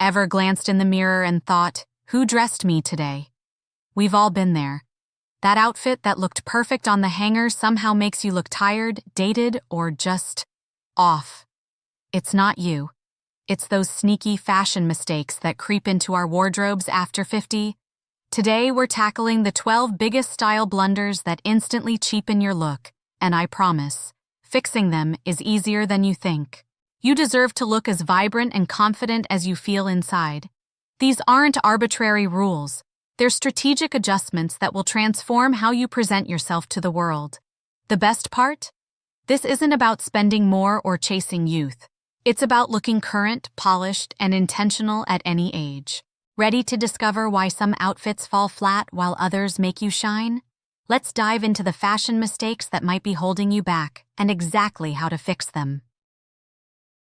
Ever glanced in the mirror and thought, who dressed me today? We've all been there. That outfit that looked perfect on the hanger somehow makes you look tired, dated, or just off. It's not you. It's those sneaky fashion mistakes that creep into our wardrobes after 50. Today, we're tackling the 12 biggest style blunders that instantly cheapen your look, and I promise, fixing them is easier than you think. You deserve to look as vibrant and confident as you feel inside. These aren't arbitrary rules. They're strategic adjustments that will transform how you present yourself to the world. The best part? This isn't about spending more or chasing youth. It's about looking current, polished, and intentional at any age. Ready to discover why some outfits fall flat while others make you shine? Let's dive into the fashion mistakes that might be holding you back and exactly how to fix them.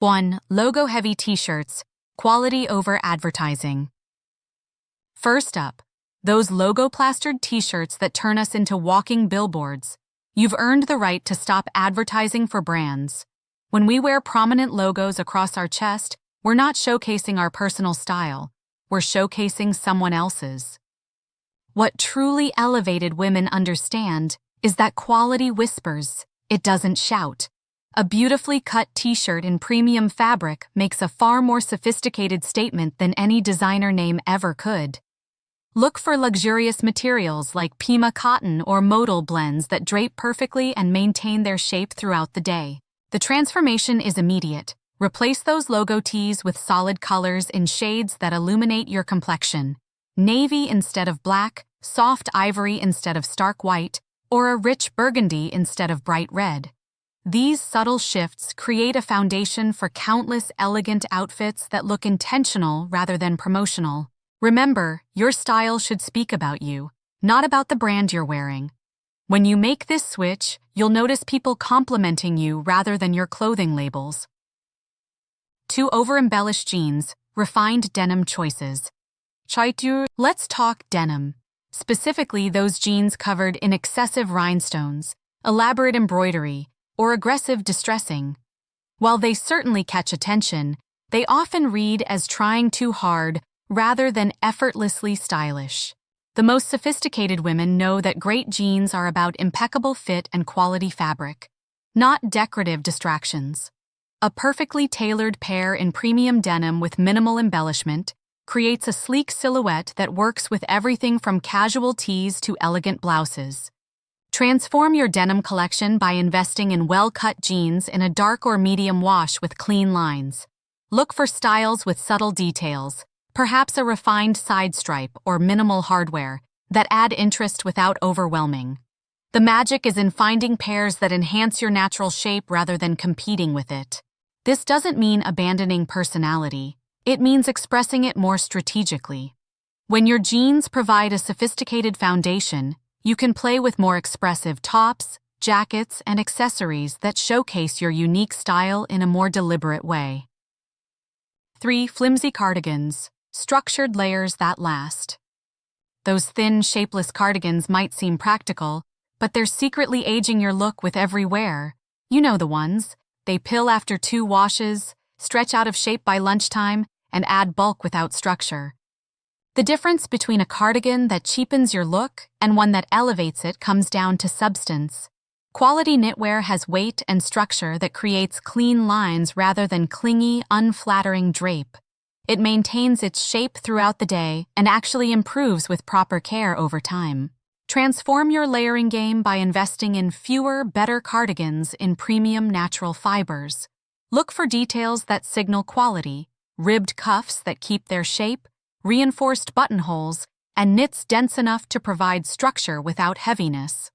1. Logo-heavy t-shirts, quality over advertising. First up, those logo-plastered t-shirts that turn us into walking billboards. You've earned the right to stop advertising for brands. When we wear prominent logos across our chest, we're not showcasing our personal style. We're showcasing someone else's. What truly elevated women understand is that quality whispers, it doesn't shout. A beautifully cut t-shirt in premium fabric makes a far more sophisticated statement than any designer name ever could. Look for luxurious materials like Pima cotton or modal blends that drape perfectly and maintain their shape throughout the day. The transformation is immediate. Replace those logo tees with solid colors in shades that illuminate your complexion. Navy instead of black, soft ivory instead of stark white, or a rich burgundy instead of bright red. These subtle shifts create a foundation for countless elegant outfits that look intentional rather than promotional. Remember, your style should speak about you, not about the brand you're wearing. When you make this switch, you'll notice people complimenting you rather than your clothing labels. 2. Over-embellished jeans, refined denim choices. Let's talk denim. Specifically those jeans covered in excessive rhinestones, elaborate embroidery, or aggressive distressing. While they certainly catch attention, they often read as trying too hard rather than effortlessly stylish. The most sophisticated women know that great jeans are about impeccable fit and quality fabric, not decorative distractions. A perfectly tailored pair in premium denim with minimal embellishment creates a sleek silhouette that works with everything from casual tees to elegant blouses. Transform your denim collection by investing in well-cut jeans in a dark or medium wash with clean lines. Look for styles with subtle details, perhaps a refined side stripe or minimal hardware, that add interest without overwhelming. The magic is in finding pairs that enhance your natural shape rather than competing with it. This doesn't mean abandoning personality. It means expressing it more strategically. When your jeans provide a sophisticated foundation, you can play with more expressive tops, jackets, and accessories that showcase your unique style in a more deliberate way. 3. Flimsy cardigans, structured layers that last. Those thin, shapeless cardigans might seem practical, but they're secretly aging your look with every wear. You know the ones. They pill after 2 washes, stretch out of shape by lunchtime, and add bulk without structure. The difference between a cardigan that cheapens your look and one that elevates it comes down to substance. Quality knitwear has weight and structure that creates clean lines rather than clingy, unflattering drape. It maintains its shape throughout the day and actually improves with proper care over time. Transform your layering game by investing in fewer, better cardigans in premium natural fibers. Look for details that signal quality, ribbed cuffs that keep their shape, reinforced buttonholes, and knits dense enough to provide structure without heaviness.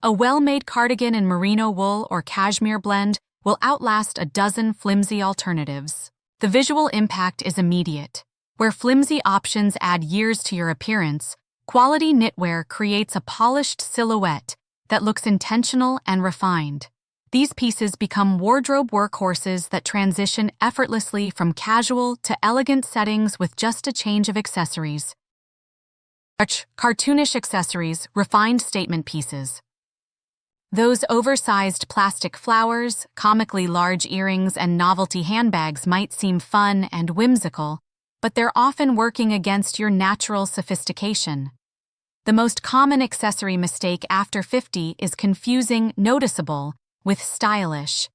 A well-made cardigan in merino wool or cashmere blend will outlast a dozen flimsy alternatives. The visual impact is immediate. Where flimsy options add years to your appearance, quality knitwear creates a polished silhouette that looks intentional and refined. These pieces become wardrobe workhorses that transition effortlessly from casual to elegant settings with just a change of accessories. Cartoonish accessories, refined statement pieces. Those oversized plastic flowers, comically large earrings, and novelty handbags might seem fun and whimsical, but they're often working against your natural sophistication. The most common accessory mistake after 50 is confusing noticeable with stylish.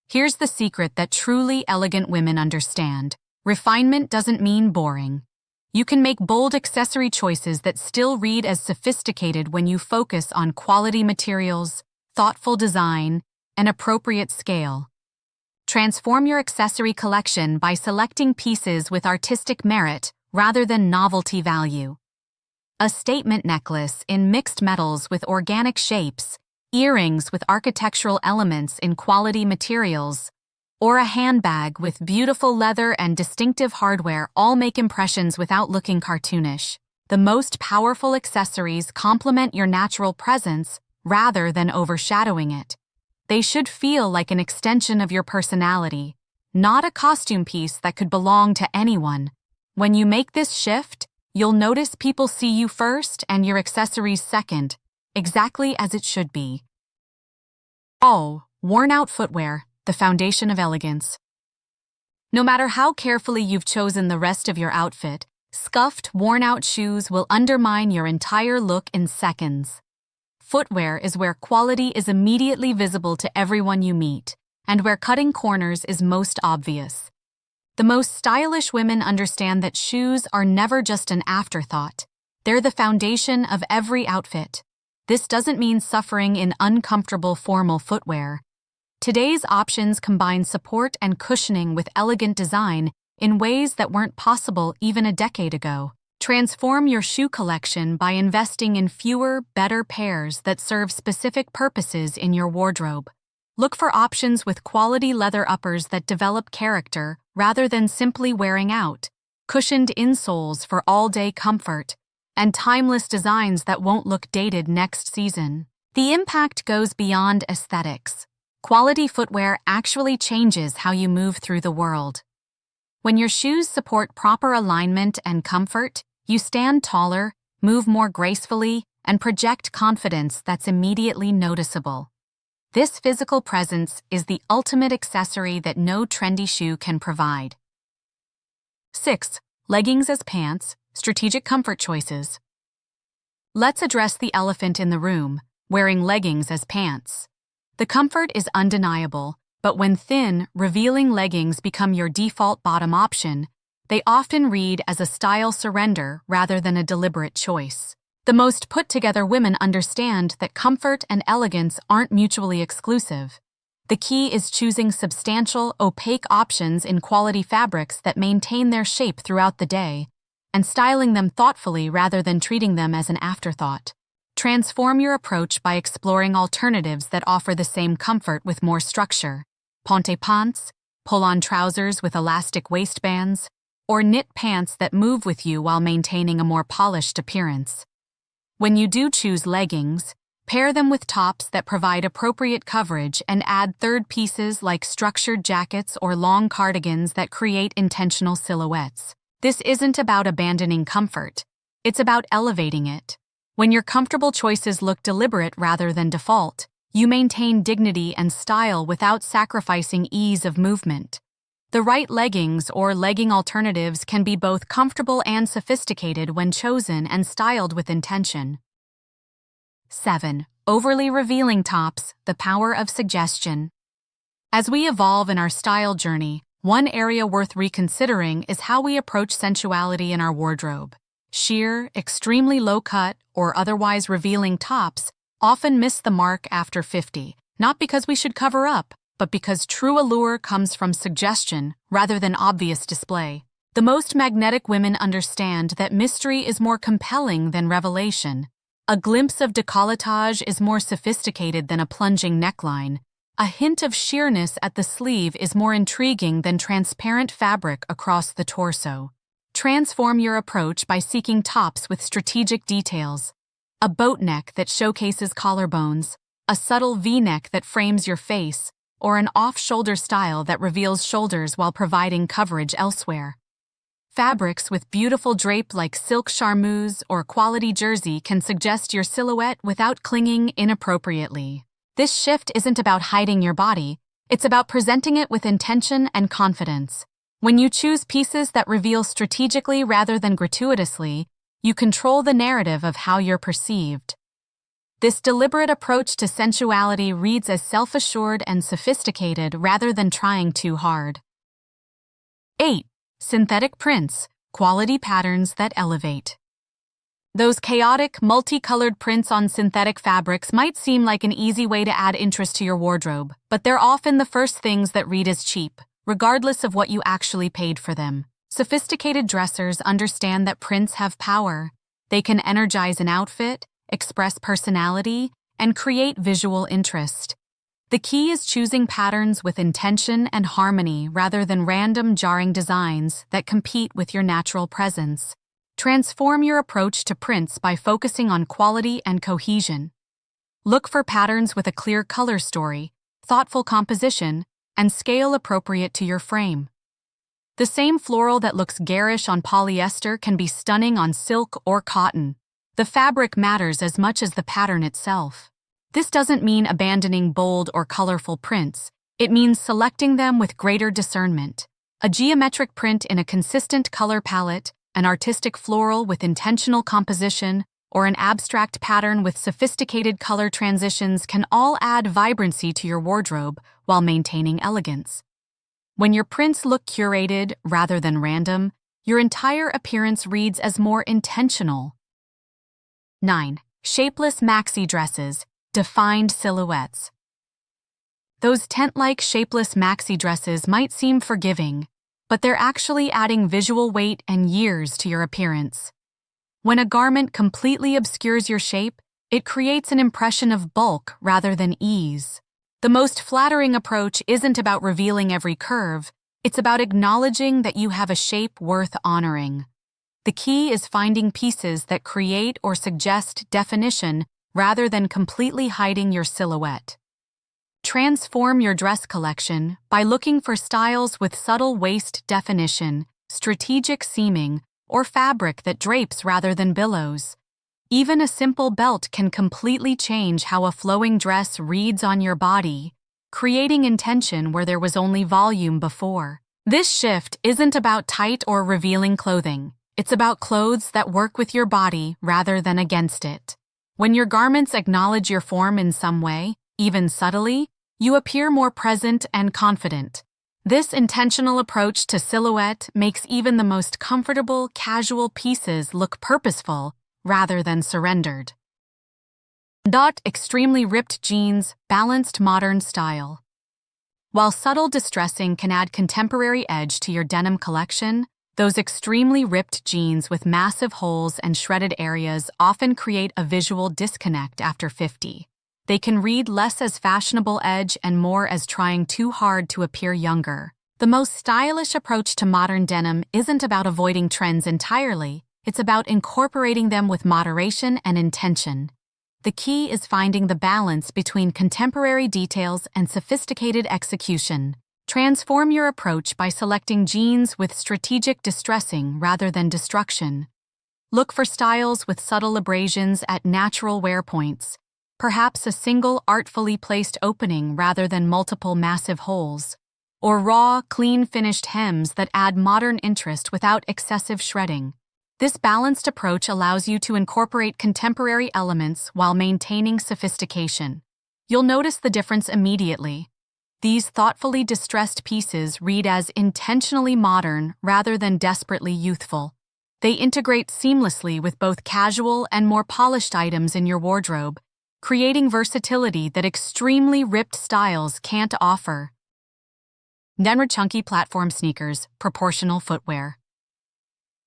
Here's the secret that truly elegant women understand. Refinement doesn't mean boring. You can make bold accessory choices that still read as sophisticated when you focus on quality materials, thoughtful design, and appropriate scale. Transform your accessory collection by selecting pieces with artistic merit rather than novelty value. A statement necklace in mixed metals with organic shapes, earrings with architectural elements in quality materials, or a handbag with beautiful leather and distinctive hardware all make impressions without looking cartoonish. The most powerful accessories complement your natural presence rather than overshadowing it. They should feel like an extension of your personality, not a costume piece that could belong to anyone. When you make this shift, you'll notice people see you first and your accessories second, exactly as it should be. Oh, worn-out footwear, the foundation of elegance. No matter how carefully you've chosen the rest of your outfit, scuffed, worn-out shoes will undermine your entire look in seconds. Footwear is where quality is immediately visible to everyone you meet, and where cutting corners is most obvious. The most stylish women understand that shoes are never just an afterthought. They're the foundation of every outfit. This doesn't mean suffering in uncomfortable formal footwear. Today's options combine support and cushioning with elegant design in ways that weren't possible even a decade ago. Transform your shoe collection by investing in fewer, better pairs that serve specific purposes in your wardrobe. Look for options with quality leather uppers that develop character rather than simply wearing out, cushioned insoles for all-day comfort, and timeless designs that won't look dated next season. The impact goes beyond aesthetics. Quality footwear actually changes how you move through the world. When your shoes support proper alignment and comfort, you stand taller, move more gracefully, and project confidence that's immediately noticeable. This physical presence is the ultimate accessory that no trendy shoe can provide. 6. Leggings as pants, strategic comfort choices. Let's address the elephant in the room, wearing leggings as pants. The comfort is undeniable, but when thin, revealing leggings become your default bottom option, they often read as a style surrender rather than a deliberate choice. The most put-together women understand that comfort and elegance aren't mutually exclusive. The key is choosing substantial, opaque options in quality fabrics that maintain their shape throughout the day, and styling them thoughtfully rather than treating them as an afterthought. Transform your approach by exploring alternatives that offer the same comfort with more structure. Ponte pants, pull-on trousers with elastic waistbands, or knit pants that move with you while maintaining a more polished appearance. When you do choose leggings, pair them with tops that provide appropriate coverage and add third pieces like structured jackets or long cardigans that create intentional silhouettes. This isn't about abandoning comfort. It's about elevating it. When your comfortable choices look deliberate rather than default, you maintain dignity and style without sacrificing ease of movement. The right leggings or legging alternatives can be both comfortable and sophisticated when chosen and styled with intention. 7. Overly revealing tops, the power of suggestion. As we evolve in our style journey, one area worth reconsidering is how we approach sensuality in our wardrobe. Sheer, extremely low-cut, or otherwise revealing tops often miss the mark after 50, not because we should cover up, but because true allure comes from suggestion rather than obvious display. The most magnetic women understand that mystery is more compelling than revelation. A glimpse of décolletage is more sophisticated than a plunging neckline. A hint of sheerness at the sleeve is more intriguing than transparent fabric across the torso. Transform your approach by seeking tops with strategic details. A boat neck that showcases collarbones, a subtle V-neck that frames your face, or an off-shoulder style that reveals shoulders while providing coverage elsewhere. Fabrics with beautiful drape like silk charmeuse or quality jersey can suggest your silhouette without clinging inappropriately. This shift isn't about hiding your body, it's about presenting it with intention and confidence. When you choose pieces that reveal strategically rather than gratuitously, you control the narrative of how you're perceived. This deliberate approach to sensuality reads as self-assured and sophisticated rather than trying too hard. 8. Synthetic prints, quality patterns that elevate. Those chaotic, multicolored prints on synthetic fabrics might seem like an easy way to add interest to your wardrobe, but they're often the first things that read as cheap, regardless of what you actually paid for them. Sophisticated dressers understand that prints have power. They can energize an outfit, express personality, and create visual interest. The key is choosing patterns with intention and harmony rather than random, jarring designs that compete with your natural presence. Transform your approach to prints by focusing on quality and cohesion. Look for patterns with a clear color story, thoughtful composition, and scale appropriate to your frame. The same floral that looks garish on polyester can be stunning on silk or cotton. The fabric matters as much as the pattern itself. This doesn't mean abandoning bold or colorful prints. It means selecting them with greater discernment. A geometric print in a consistent color palette, an artistic floral with intentional composition, or an abstract pattern with sophisticated color transitions can all add vibrancy to your wardrobe while maintaining elegance. When your prints look curated rather than random, your entire appearance reads as more intentional. 9. Shapeless maxi dresses, defined silhouettes. Those tent-like shapeless maxi dresses might seem forgiving, but they're actually adding visual weight and years to your appearance. When a garment completely obscures your shape, it creates an impression of bulk rather than ease. The most flattering approach isn't about revealing every curve, it's about acknowledging that you have a shape worth honoring. The key is finding pieces that create or suggest definition rather than completely hiding your silhouette. Transform your dress collection by looking for styles with subtle waist definition, strategic seaming, or fabric that drapes rather than billows. Even a simple belt can completely change how a flowing dress reads on your body, creating intention where there was only volume before. This shift isn't about tight or revealing clothing. It's about clothes that work with your body rather than against it. When your garments acknowledge your form in some way, even subtly, you appear more present and confident. This intentional approach to silhouette makes even the most comfortable, casual pieces look purposeful rather than surrendered. Extremely ripped jeans, balanced modern style. While subtle distressing can add contemporary edge to your denim collection, those extremely ripped jeans with massive holes and shredded areas often create a visual disconnect after 50. They can read less as fashionable edge and more as trying too hard to appear younger. The most stylish approach to modern denim isn't about avoiding trends entirely, it's about incorporating them with moderation and intention. The key is finding the balance between contemporary details and sophisticated execution. Transform your approach by selecting jeans with strategic distressing rather than destruction. Look for styles with subtle abrasions at natural wear points, perhaps a single artfully placed opening rather than multiple massive holes, or raw, clean-finished hems that add modern interest without excessive shredding. This balanced approach allows you to incorporate contemporary elements while maintaining sophistication. You'll notice the difference immediately. These thoughtfully distressed pieces read as intentionally modern rather than desperately youthful. They integrate seamlessly with both casual and more polished items in your wardrobe, creating versatility that extremely ripped styles can't offer. Chunky platform sneakers, proportional footwear.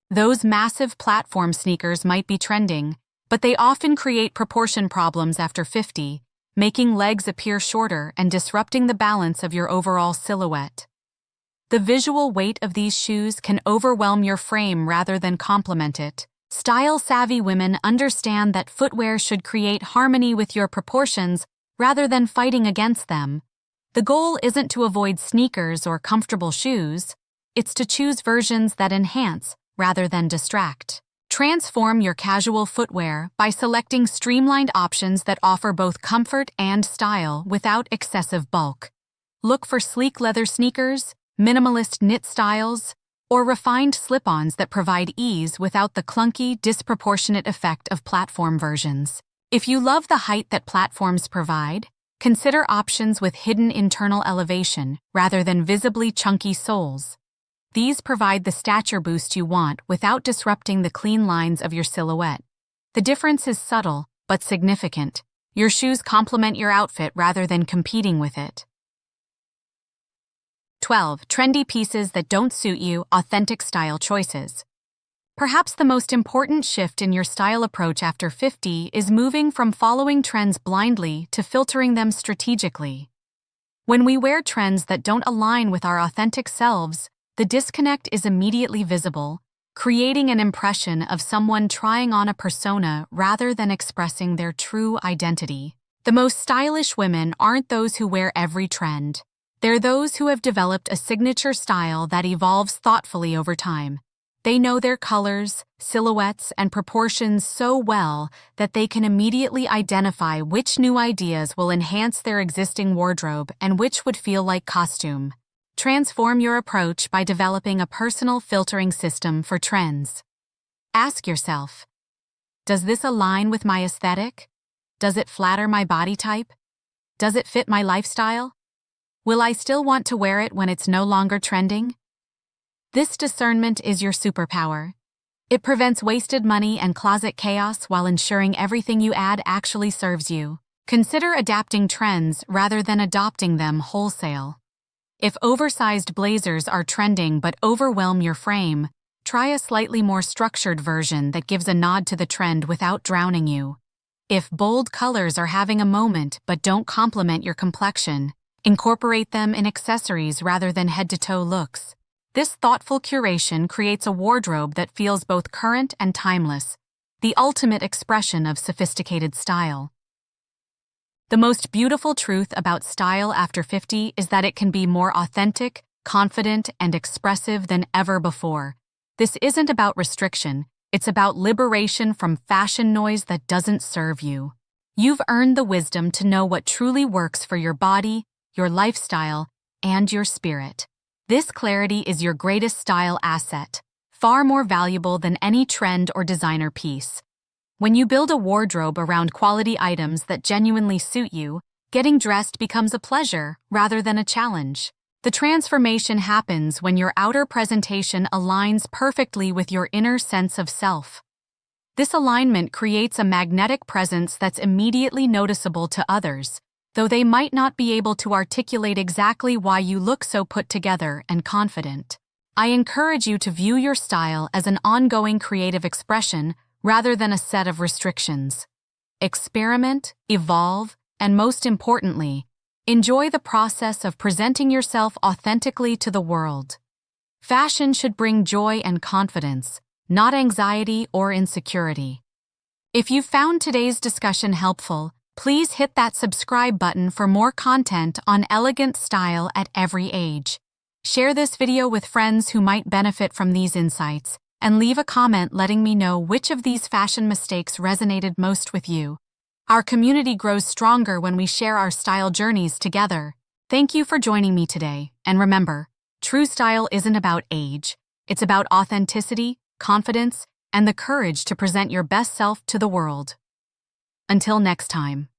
Those massive platform sneakers might be trending, but they often create proportion problems after 50, making legs appear shorter and disrupting the balance of your overall silhouette. The visual weight of these shoes can overwhelm your frame rather than complement it. Style-savvy women understand that footwear should create harmony with your proportions rather than fighting against them. The goal isn't to avoid sneakers or comfortable shoes, it's to choose versions that enhance rather than distract. Transform your casual footwear by selecting streamlined options that offer both comfort and style without excessive bulk. Look for sleek leather sneakers, minimalist knit styles, or refined slip-ons that provide ease without the clunky, disproportionate effect of platform versions. If you love the height that platforms provide, consider options with hidden internal elevation rather than visibly chunky soles. These provide the stature boost you want without disrupting the clean lines of your silhouette. The difference is subtle, but significant. Your shoes complement your outfit rather than competing with it. 12. Trendy pieces that don't suit you, authentic style choices. Perhaps the most important shift in your style approach after 50 is moving from following trends blindly to filtering them strategically. When we wear trends that don't align with our authentic selves, the disconnect is immediately visible, creating an impression of someone trying on a persona rather than expressing their true identity. The most stylish women aren't those who wear every trend. They're those who have developed a signature style that evolves thoughtfully over time. They know their colors, silhouettes, and proportions so well that they can immediately identify which new ideas will enhance their existing wardrobe and which would feel like costume. Transform your approach by developing a personal filtering system for trends. Ask yourself, does this align with my aesthetic? Does it flatter my body type? Does it fit my lifestyle? Will I still want to wear it when it's no longer trending? This discernment is your superpower. It prevents wasted money and closet chaos while ensuring everything you add actually serves you. Consider adapting trends rather than adopting them wholesale. If oversized blazers are trending but overwhelm your frame, try a slightly more structured version that gives a nod to the trend without drowning you. If bold colors are having a moment but don't complement your complexion, incorporate them in accessories rather than head-to-toe looks. This thoughtful curation creates a wardrobe that feels both current and timeless, the ultimate expression of sophisticated style. The most beautiful truth about style after 50 is that it can be more authentic, confident, and expressive than ever before. This isn't about restriction, it's about liberation from fashion noise that doesn't serve you. You've earned the wisdom to know what truly works for your body, your lifestyle, and your spirit. This clarity is your greatest style asset, far more valuable than any trend or designer piece. When you build a wardrobe around quality items that genuinely suit you, getting dressed becomes a pleasure rather than a challenge. The transformation happens when your outer presentation aligns perfectly with your inner sense of self. This alignment creates a magnetic presence that's immediately noticeable to others, though they might not be able to articulate exactly why you look so put together and confident. I encourage you to view your style as an ongoing creative expression rather than a set of restrictions. Experiment, evolve, and most importantly, enjoy the process of presenting yourself authentically to the world. Fashion should bring joy and confidence, not anxiety or insecurity. If you found today's discussion helpful, please hit that subscribe button for more content on elegant style at every age. Share this video with friends who might benefit from these insights, and leave a comment letting me know which of these fashion mistakes resonated most with you. Our community grows stronger when we share our style journeys together. Thank you for joining me today, and remember, true style isn't about age. It's about authenticity, confidence, and the courage to present your best self to the world. Until next time.